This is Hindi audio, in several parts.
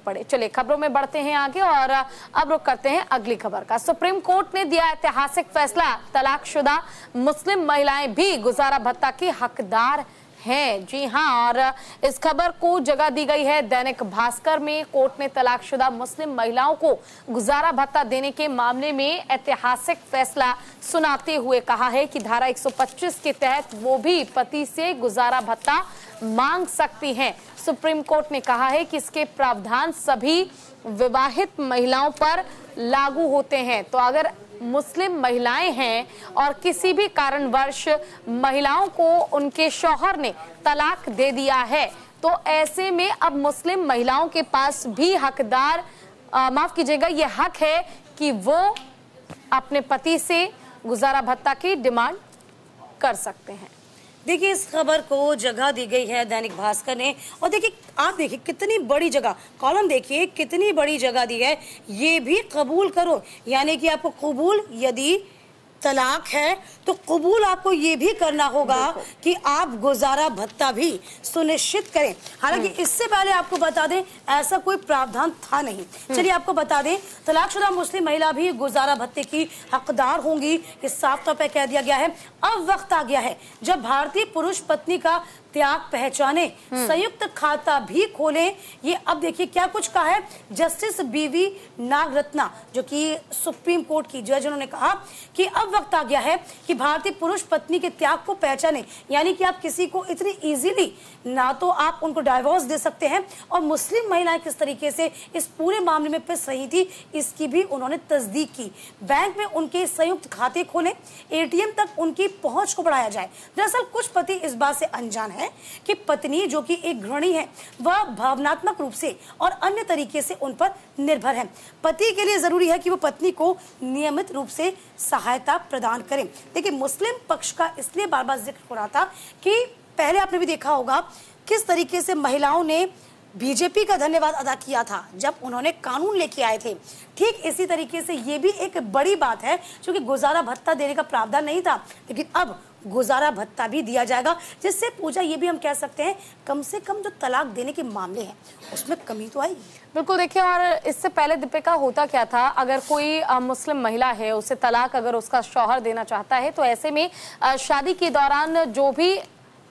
पड़े। चलिए खबरों में बढ़ते हैं आगे और अब रुख करते हैं अगली खबर का। सुप्रीम कोर्ट ने दिया ऐतिहासिक फैसला, तलाकशुदा मुस्लिम महिलाएं भी गुजारा भत्ता की हकदार हैं। जी हां, और इस खबर को जगह दी गई है दैनिक भास्कर में। कोर्ट ने तलाकशुदा मुस्लिम महिलाओं को गुजारा भत्ता देने के मामले में ऐतिहासिक फैसला सुनाते हुए कहा है कि धारा 125 के तहत वो भी पति से गुजारा भत्ता मांग सकती हैं। सुप्रीम कोर्ट ने कहा है कि इसके प्रावधान सभी विवाहित महिलाओं पर लागू होते हैं। तो अगर मुस्लिम महिलाएं हैं और किसी भी कारणवश महिलाओं को उनके शौहर ने तलाक दे दिया है, तो ऐसे में अब मुस्लिम महिलाओं के पास भी माफ कीजिएगा, ये हक है कि वो अपने पति से गुजारा भत्ता की डिमांड कर सकते हैं। देखिए, इस खबर को जगह दी गई है दैनिक भास्कर ने, और देखिए आप देखिए कितनी बड़ी जगह, कॉलम देखिए कितनी बड़ी जगह दी है। ये भी कबूल करो, यानी कि आपको कबूल, यदि तलाक है तो कबूल आपको ये भी करना होगा कि आप गुजारा भत्ता भी सुनिश्चित करें। हालांकि इससे पहले आपको बता दें ऐसा कोई प्रावधान था नहीं। चलिए आपको बता दें, तलाकशुदा मुस्लिम महिला भी गुजारा भत्ते की हकदार होंगी, ये साफ तौर पर कह दिया गया है। अब वक्त आ गया है जब भारतीय पुरुष पत्नी का त्याग पहचाने, संयुक्त खाता भी खोलें। ये अब देखिए क्या कुछ कहा है जस्टिस बीवी नागरत्ना, जो कि सुप्रीम कोर्ट की जज, उन्होंने कहा कि अब वक्त आ गया है कि भारतीय पुरुष पत्नी के त्याग को पहचाने, यानी कि आप किसी को इतनी इजीली ना तो आप उनको डाइवोर्स दे सकते हैं, और मुस्लिम महिलाएं किस तरीके से इस पूरे मामले में पिस रही थी इसकी भी उन्होंने तस्दीक की। बैंक में उनके संयुक्त खाते खोलें, एटीएम तक उनकी पहुंच को बढ़ाया जाए। दरअसल कुछ पति इस बात से अनजान है कि पत्नी, जो कि एक गृहिणी है, वह भावनात्मक रूप से और अन्य तरीके से उन पर निर्भर है। पति के लिए जरूरी है कि वो पत्नी को नियमित रूप से सहायता प्रदान करें। देखिए, मुस्लिम पक्ष का इसलिए बार बार जिक्र हो रहा था कि पहले आपने भी देखा होगा किस तरीके से महिलाओं ने बीजेपी का धन्यवाद अदा किया था जब उन्होंने कानून लेके आए थे। ठीक इसी तरीके से ये भी एक बड़ी बात है, क्योंकि गुजारा भत्ता देने का प्रावधान नहीं था, लेकिन अब गुजारा भत्ता भी दिया जाएगा, जिससे पूजा ये भी हम कह सकते हैं कम से कम जो तलाक देने के मामले हैं उसमें कमी तो आई। बिल्कुल, देखिए, और इससे पहले दीपिका होता क्या था, अगर कोई मुस्लिम महिला है, उसे तलाक अगर उसका शौहर देना चाहता है, तो ऐसे में शादी के दौरान जो भी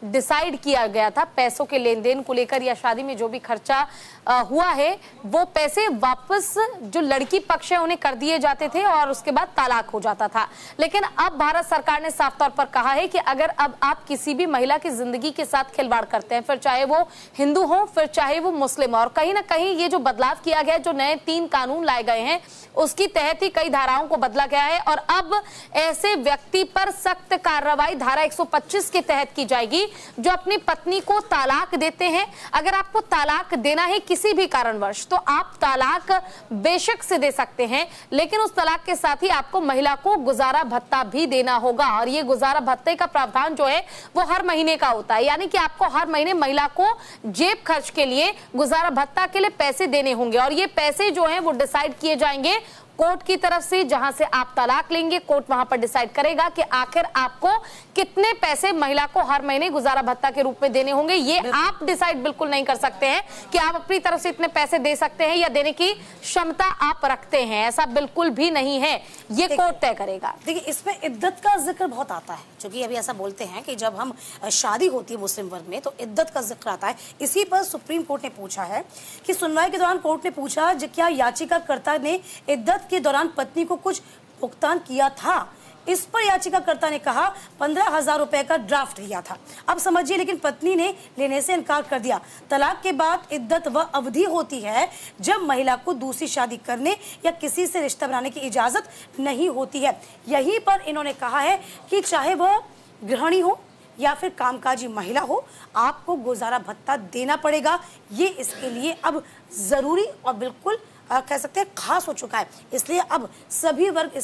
डिसाइड किया गया था पैसों के लेन देन को लेकर या शादी में जो भी खर्चा हुआ है, वो पैसे वापस जो लड़की पक्ष है उन्हें कर दिए जाते थे और उसके बाद तलाक हो जाता था। लेकिन अब भारत सरकार ने साफ तौर पर कहा है कि अगर अब आप किसी भी महिला की जिंदगी के साथ खिलवाड़ करते हैं, फिर चाहे वो हिंदू हो, फिर चाहे वो मुस्लिम, और कहीं ना कहीं ये जो बदलाव किया गया है, जो नए 3 कानून लाए गए हैं, उसकी तहत ही कई धाराओं को बदला गया है, और अब ऐसे व्यक्ति पर सख्त कार्रवाई धारा 125 के तहत की जाएगी जो अपनी पत्नी को तलाक देते हैं। अगर आपको तलाक देना है किसी भी कारणवश, तो आप तलाक बेशक से दे सकते हैं, लेकिन उस तलाक के साथ ही आपको महिला को गुजारा भत्ता भी देना होगा। और ये गुजारा भत्ते का प्रावधान जो है वो हर महीने का होता है, यानी कि आपको हर महीने महिला को जेब खर्च के लिए, गुजारा भत्ता के लिए पैसे देने होंगे, और ये पैसे जो हैं वो डिसाइड किए जाएंगे कोर्ट की तरफ से। जहां से आप तलाक लेंगे, कोर्ट वहां पर डिसाइड करेगा कि आखिर आपको कितने पैसे महिला को हर महीने गुजारा भत्ता के रूप में देने होंगे। ये आप डिसाइड बिल्कुल नहीं कर सकते हैं कि आप अपनी तरफ से इतने पैसे दे सकते हैं या देने की क्षमता आप रखते हैं, ऐसा बिल्कुल भी नहीं है, ये कोर्ट तय करेगा। देखिए, इसमें इद्दत का जिक्र बहुत आता है, क्योंकि अभी ऐसा बोलते हैं कि जब हम शादी होती है मुस्लिम वर्ग में तो इद्दत का जिक्र आता है। इसी पर सुप्रीम कोर्ट ने पूछा है कि सुनवाई के दौरान कोर्ट ने पूछा क्या याचिकाकर्ता ने इद्दत के दौरान पत्नी को कुछ भुगतान किया था। इस पर याचिकाकर्ता ने कहा 15,000 रुपए का ड्राफ्ट लिया था। अब समझिए, लेकिन पत्नी ने लेने से इनकार कर दिया। तलाक के बाद इद्दत वह अवधि होती है जब महिला को दूसरी शादी करने या किसी से रिश्ता बनाने की इजाजत नहीं होती है। यहीं पर इन्होंने कहा है कि चाहे वह गृहिणी हो या फिर कामकाजी महिला हो, आपको गुजारा भत्ता देना पड़ेगा। ये इसके लिए अब जरूरी और बिल्कुल कह सकते हैं खास हो चुका है, इसलिए अब सभी वर्ग